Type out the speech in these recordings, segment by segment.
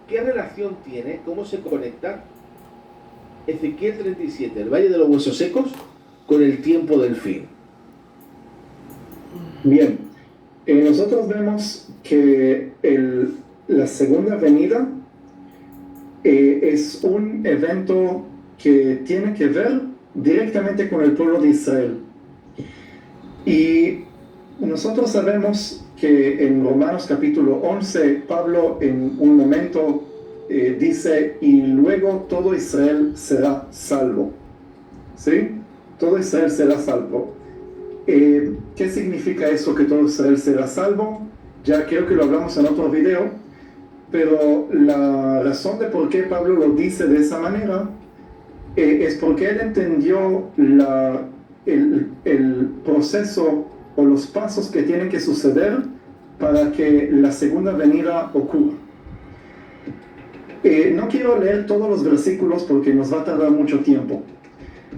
¿qué relación tiene, cómo se conecta Ezequiel 37, el Valle de los Huesos Secos, con el tiempo del fin? Bien, nosotros vemos que la segunda venida es un evento que tiene que ver directamente con el pueblo de Israel. Y nosotros sabemos que en Romanos capítulo 11, Pablo en un momento dice, y luego todo Israel será salvo. ¿Sí? Todo Israel será salvo. ¿Qué significa eso, que todo Israel será salvo? Ya creo que lo hablamos en otro video, pero la razón de por qué Pablo lo dice de esa manera es porque él entendió el proceso o los pasos que tienen que suceder para que la segunda venida ocurra. No quiero leer todos los versículos porque nos va a tardar mucho tiempo,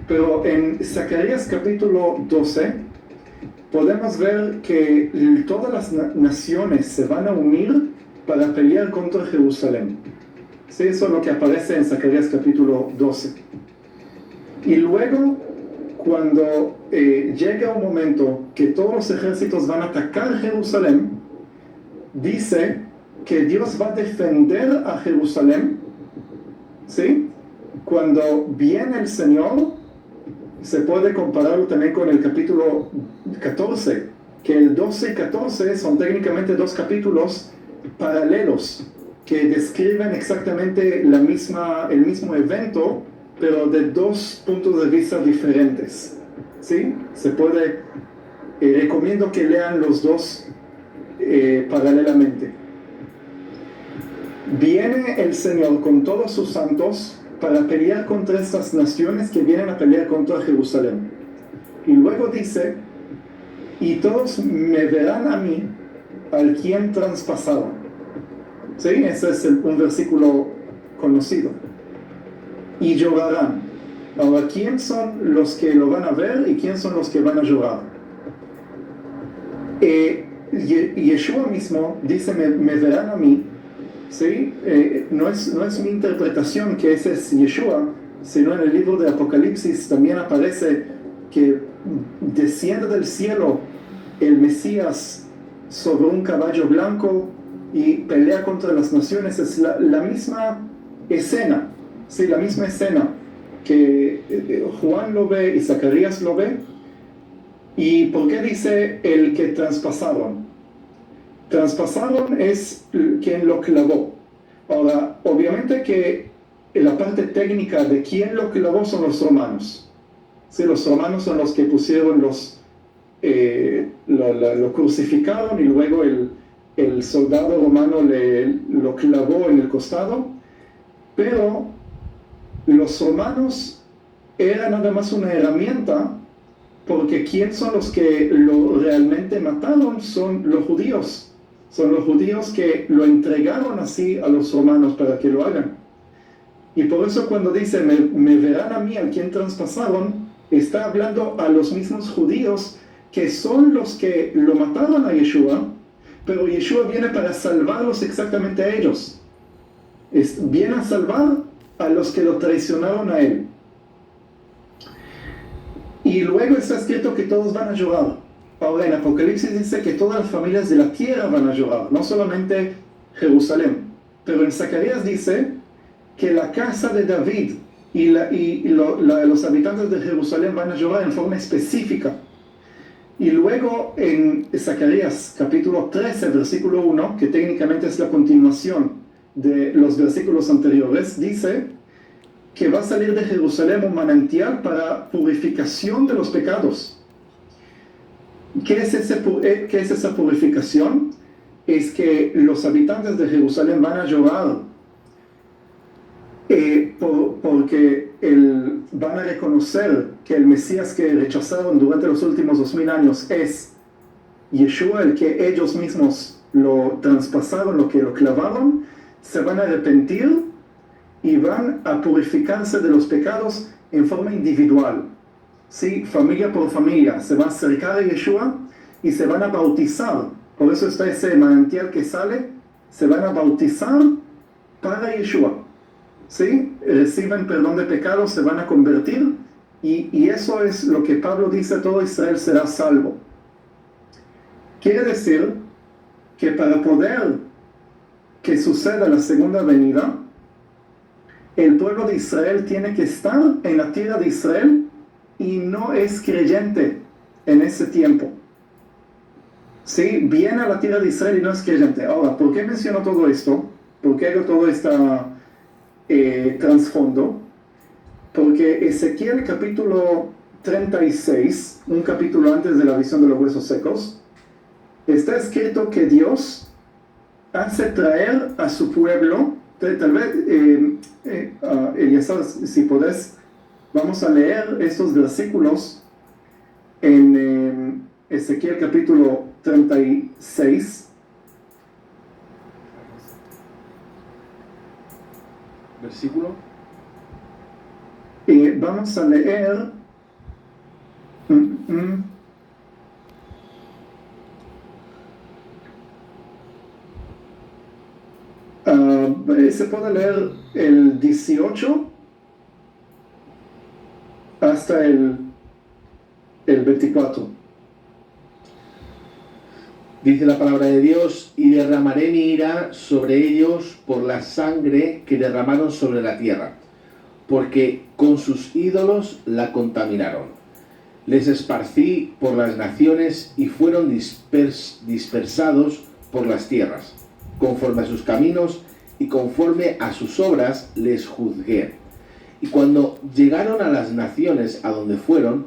pero en Zacarías capítulo 12 podemos ver que todas las naciones se van a unir para pelear contra Jerusalén. ¿Sí? Eso es lo que aparece en Zacarías capítulo 12. Y luego, cuando llega un momento que todos los ejércitos van a atacar Jerusalén, dice que Dios va a defender a Jerusalén, ¿sí? Cuando viene el Señor, se puede compararlo también con el capítulo 14, que el 12 y 14 son técnicamente dos capítulos paralelos que describen exactamente el mismo evento, pero de dos puntos de vista diferentes. ¿Sí? Se puede, recomiendo que lean los dos paralelamente. Viene el Señor con todos sus santos para pelear contra estas naciones que vienen a pelear contra Jerusalén. Y luego dice, y todos me verán a mí, al quien traspasaron. ¿Sí? Ese es un versículo conocido. Y llorarán. Ahora, ¿quién son los que lo van a ver y quién son los que van a llorar? Yeshua mismo dice, me verán a mí. ¿Sí? No es mi interpretación que ese es Yeshua, sino en el libro de Apocalipsis también aparece que desciende del cielo el Mesías sobre un caballo blanco y pelea contra las naciones. Es la misma escena, ¿sí? La misma escena que Juan lo ve y Zacarías lo ve. ¿Y por qué dice el que traspasaron? Traspasaron es quien lo clavó. Ahora, obviamente que la parte técnica de quién lo clavó son los romanos. Sí, los romanos son los que pusieron lo crucificaron y luego el soldado romano lo clavó en el costado. Pero los romanos eran nada más una herramienta, porque ¿quién son los que lo realmente mataron? Son los judíos. Son los judíos que lo entregaron así a los romanos para que lo hagan. Y por eso cuando dice, me verán a mí, a quien traspasaron, está hablando a los mismos judíos que son los que lo mataron a Yeshua, pero Yeshua viene para salvarlos exactamente a ellos. Viene a salvar a los que lo traicionaron a él. Y luego está escrito que todos van a llorar. Ahora en Apocalipsis dice que todas las familias de la tierra van a llorar, no solamente Jerusalén. Pero en Zacarías dice que la casa de David y los habitantes de Jerusalén van a llorar en forma específica. Y luego en Zacarías capítulo 13, versículo 1, que técnicamente es la continuación de los versículos anteriores, dice que va a salir de Jerusalén un manantial para purificación de los pecados. ¿Qué es esa purificación? Es que los habitantes de Jerusalén van a llorar porque van a reconocer que el Mesías que rechazaron durante los últimos 2000 años es Yeshua, el que ellos mismos lo traspasaron, lo que lo clavaron. Se van a arrepentir y van a purificarse de los pecados en forma individual. ¿Sí? Familia por familia, se van a acercar a Yeshua y se van a bautizar. Por eso está ese manantial que sale, se van a bautizar para Yeshua. ¿Sí? Reciben perdón de pecados, se van a convertir, y eso es lo que Pablo dice: todo Israel será salvo. Quiere decir que para poder que suceda la segunda venida, el pueblo de Israel tiene que estar en la tierra de Israel y no es creyente en ese tiempo. ¿Sí? Viene a la tierra de Israel y no es creyente. Ahora, ¿por qué menciono todo esto? ¿Por qué hago todo este trasfondo? Porque Ezequiel capítulo 36, un capítulo antes de la visión de los huesos secos, está escrito que Dios hace traer a su pueblo. Tal vez, Eliezer, si podés, vamos a leer estos versículos en Ezequiel capítulo 36. Versículo. Vamos a leer. Se puede leer el 18 hasta el 24. Dice la palabra de Dios: y derramaré mi ira sobre ellos por la sangre que derramaron sobre la tierra, porque con sus ídolos la contaminaron. Les esparcí por las naciones y fueron dispersados por las tierras. Conforme a sus caminos y conforme a sus obras les juzgué. Y cuando llegaron a las naciones a donde fueron,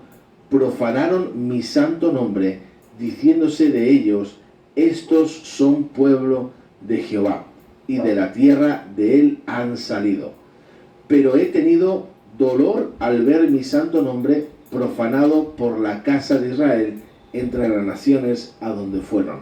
profanaron mi santo nombre, diciéndose de ellos: estos son pueblo de Jehová, y de la tierra de él han salido. Pero he tenido dolor al ver mi santo nombre profanado por la casa de Israel entre las naciones a donde fueron.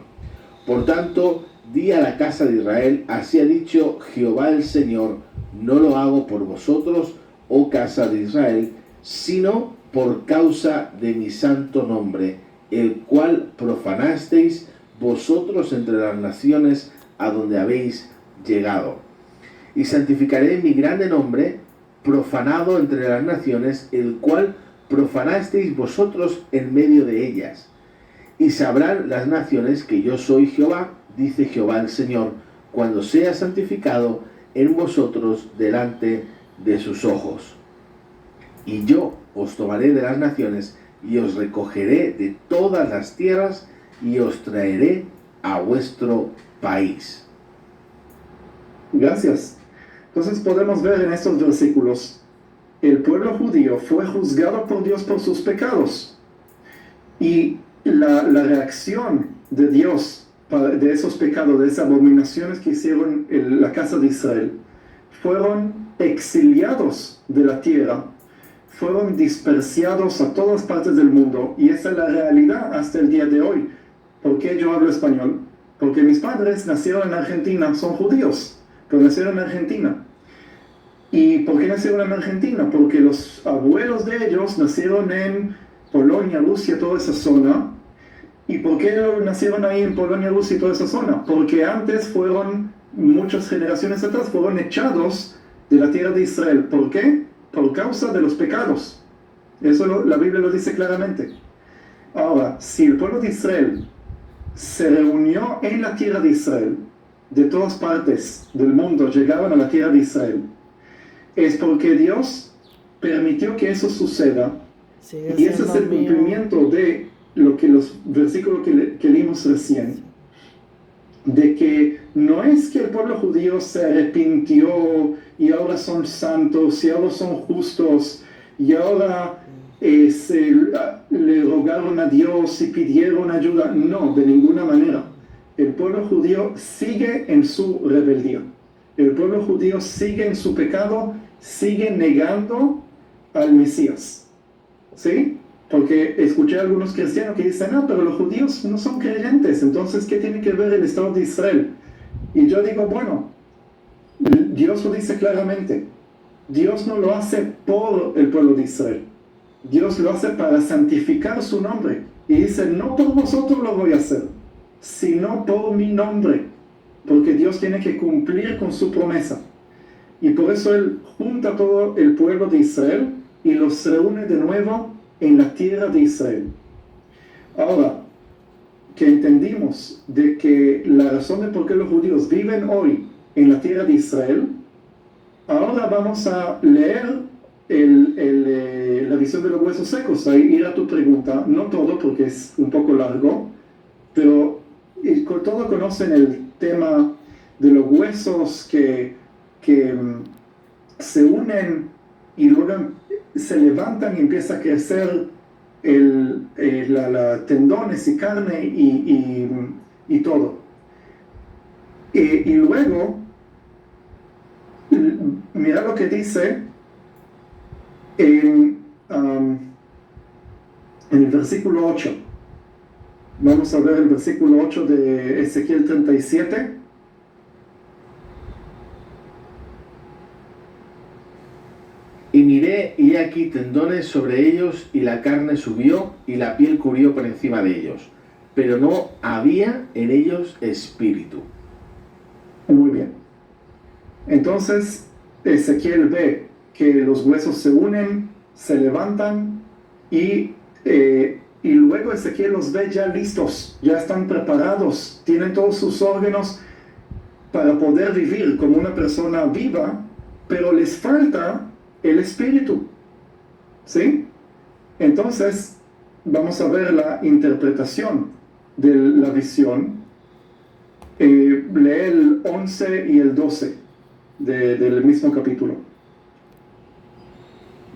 Por tanto, di a la casa de Israel: así ha dicho Jehová el Señor, no lo hago por vosotros, oh casa de Israel, sino por causa de mi santo nombre, el cual profanasteis vosotros entre las naciones a donde habéis llegado. Y santificaré mi grande nombre, profanado entre las naciones, el cual profanasteis vosotros en medio de ellas. Y sabrán las naciones que yo soy Jehová, dice Jehová el Señor, cuando sea santificado en vosotros delante de sus ojos. Y yo os tomaré de las naciones y os recogeré de todas las tierras y os traeré a vuestro país. Gracias. Entonces podemos ver en estos versículos: el pueblo judío fue juzgado por Dios por sus pecados, y la reacción de Dios de esos pecados, de esas abominaciones que hicieron la casa de Israel, fueron exiliados de la tierra, fueron dispersados a todas partes del mundo, y esa es la realidad hasta el día de hoy. ¿Por qué yo hablo español? Porque mis padres nacieron en Argentina, son judíos, pero nacieron en Argentina. ¿Y por qué nacieron en Argentina? Porque los abuelos de ellos nacieron en Polonia, Rusia, toda esa zona. ¿Y por qué nacieron ahí en Polonia, Rusia y toda esa zona? Porque antes muchas generaciones atrás, fueron echados de la tierra de Israel. ¿Por qué? Por causa de los pecados. Eso la Biblia lo dice claramente. Ahora, si el pueblo de Israel se reunió en la tierra de Israel, de todas partes del mundo llegaban a la tierra de Israel, es porque Dios permitió que eso suceda. Y ese es el cumplimiento de lo que los versículos que leímos recién, de que no es que el pueblo judío se arrepintió y ahora son santos y ahora son justos y ahora le rogaron a Dios y pidieron ayuda. No, de ninguna manera. El pueblo judío sigue en su rebeldía. El pueblo judío sigue en su pecado, sigue negando al Mesías. ¿Sí? Porque escuché a algunos cristianos que dicen: no, pero los judíos no son creyentes, entonces ¿qué tiene que ver el Estado de Israel? Y yo digo, bueno, Dios lo dice claramente. Dios no lo hace por el pueblo de Israel. Dios lo hace para santificar su nombre. Y dice: no por vosotros lo voy a hacer, sino por mi nombre. Porque Dios tiene que cumplir con su promesa. Y por eso Él junta todo el pueblo de Israel y los reúne de nuevo en la tierra de Israel. Ahora, que entendimos de que la razón de por qué los judíos viven hoy en la tierra de Israel, ahora vamos a leer la visión de los huesos secos. Ahí ir a tu pregunta, no todo porque es un poco largo, pero todos conocen el tema de los huesos que se unen y luego se levantan y empieza a crecer la tendones y carne y todo. Y luego, mira lo que dice en el versículo 8. Vamos a ver el versículo 8 de Ezequiel 37. Y miré, y he aquí tendones sobre ellos, y la carne subió, y la piel cubrió por encima de ellos. Pero no había en ellos espíritu. Muy bien. Entonces, Ezequiel ve que los huesos se unen, se levantan, y luego Ezequiel los ve ya listos, ya están preparados, tienen todos sus órganos para poder vivir como una persona viva, pero les falta el espíritu, ¿sí? Entonces, vamos a ver la interpretación de la visión. Lee el 11 y el 12 del mismo capítulo.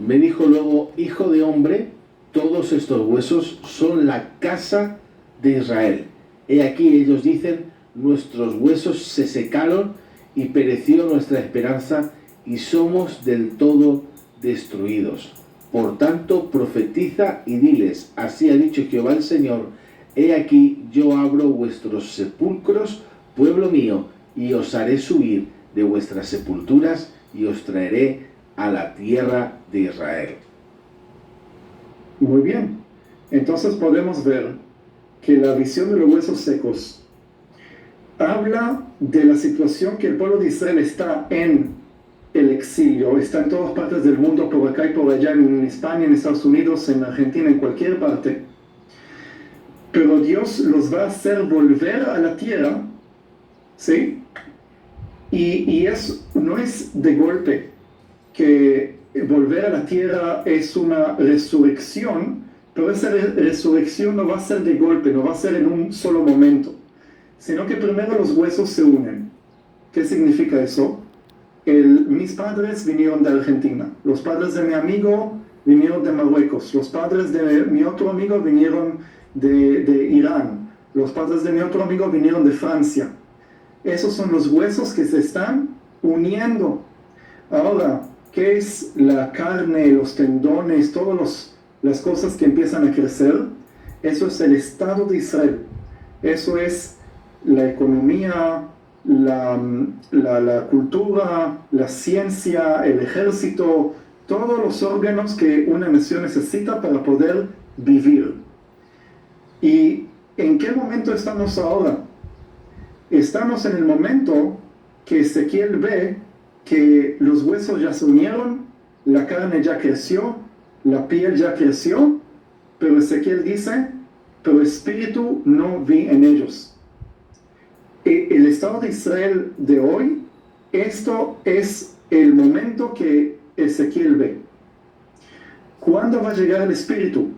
Me dijo luego, hijo de hombre, todos estos huesos son la casa de Israel. He aquí ellos dicen, nuestros huesos se secaron y pereció nuestra esperanza y somos del todo destruidos. Por tanto, profetiza y diles, así ha dicho Jehová el Señor, he aquí yo abro vuestros sepulcros, pueblo mío, y os haré subir de vuestras sepulturas y os traeré a la tierra de Israel. Muy bien. Entonces podemos ver que la visión de los huesos secos habla de la situación que el pueblo de Israel está en el exilio, está en todas partes del mundo, por acá y por allá, en España, en Estados Unidos, en Argentina, en cualquier parte. Pero Dios los va a hacer volver a la tierra, ¿sí? Y no es de golpe que volver a la tierra es una resurrección, pero esa resurrección no va a ser de golpe, no va a ser en un solo momento, sino que primero los huesos se unen. ¿Qué significa eso? Mis padres vinieron de Argentina, los padres de mi amigo vinieron de Marruecos, los padres de mi otro amigo vinieron de Irán, los padres de mi otro amigo vinieron de Francia. Esos son los huesos que se están uniendo. Ahora, ¿qué es la carne, los tendones, todas las cosas que empiezan a crecer? Eso es el Estado de Israel. Eso es la economía, la cultura, la ciencia, el ejército, todos los órganos que una nación necesita para poder vivir. ¿Y en qué momento estamos ahora? Estamos en el momento que Ezequiel ve que los huesos ya se unieron, la carne ya creció, la piel ya creció, pero Ezequiel dice, pero espíritu no vi en ellos. El Estado de Israel de hoy, esto es el momento que Ezequiel ve. ¿Cuándo va a llegar el espíritu?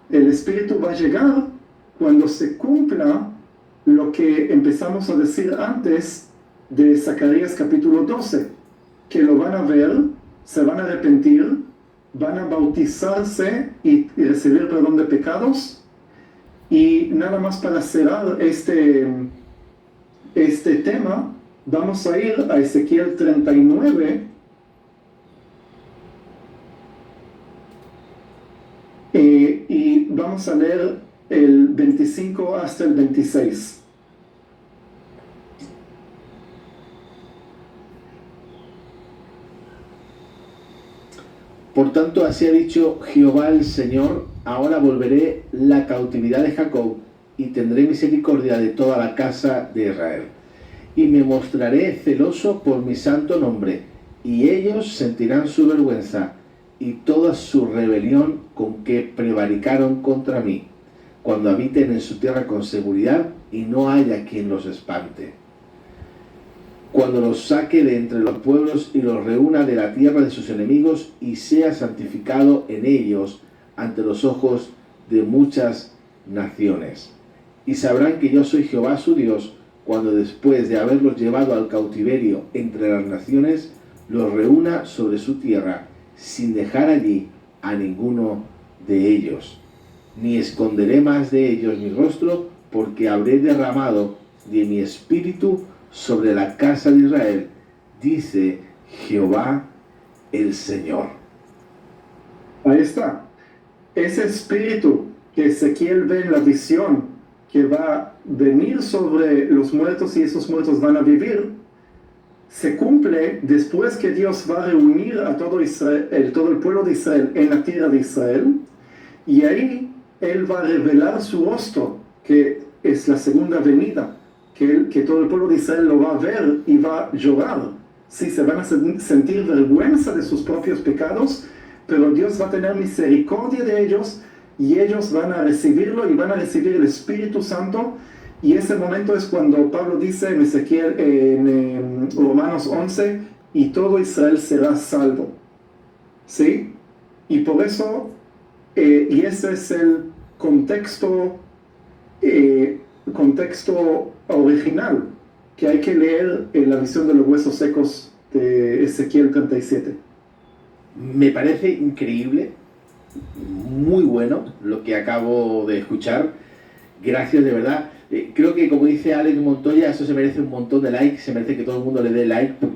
El espíritu va a llegar cuando se cumpla lo que empezamos a decir antes de Zacarías capítulo 12, que lo van a ver, se van a arrepentir, van a bautizarse y recibir perdón de pecados. Y nada más para cerrar este tema, vamos a ir a Ezequiel 39 y vamos a leer el 25 hasta el 26. Por tanto, así ha dicho Jehová el Señor, ahora volveré la cautividad de Jacob y tendré misericordia de toda la casa de Israel. Y me mostraré celoso por mi santo nombre, y ellos sentirán su vergüenza y toda su rebelión con que prevaricaron contra mí, cuando habiten en su tierra con seguridad y no haya quien los espante. Cuando los saque de entre los pueblos y los reúna de la tierra de sus enemigos y sea santificado en ellos ante los ojos de muchas naciones. Y sabrán que yo soy Jehová su Dios, cuando después de haberlos llevado al cautiverio entre las naciones, los reúna sobre su tierra, sin dejar allí a ninguno de ellos. Ni esconderé más de ellos mi rostro, porque habré derramado de mi espíritu sobre la casa de Israel, dice Jehová el Señor. Ahí está. Ese espíritu que Ezequiel ve en la visión, que va a venir sobre los muertos y esos muertos van a vivir, se cumple después que Dios va a reunir a todo Israel, todo el pueblo de Israel en la tierra de Israel, y ahí Él va a revelar su rostro, que es la segunda venida, que todo el pueblo de Israel lo va a ver y va a llorar. Sí, se van a sentir vergüenza de sus propios pecados, pero Dios va a tener misericordia de ellos y ellos van a recibirlo y van a recibir el Espíritu Santo. Y ese momento es cuando Pablo dice en Ezequiel, en Romanos 11, y todo Israel será salvo. ¿Sí? Y por eso, y ese es el contexto original que hay que leer en la visión de los huesos secos de Ezequiel 37. Me parece increíble, muy bueno lo que acabo de escuchar. Gracias, de verdad. Creo que, como dice Alex Montoya, eso se merece un montón de likes, se merece que todo el mundo le dé like, porque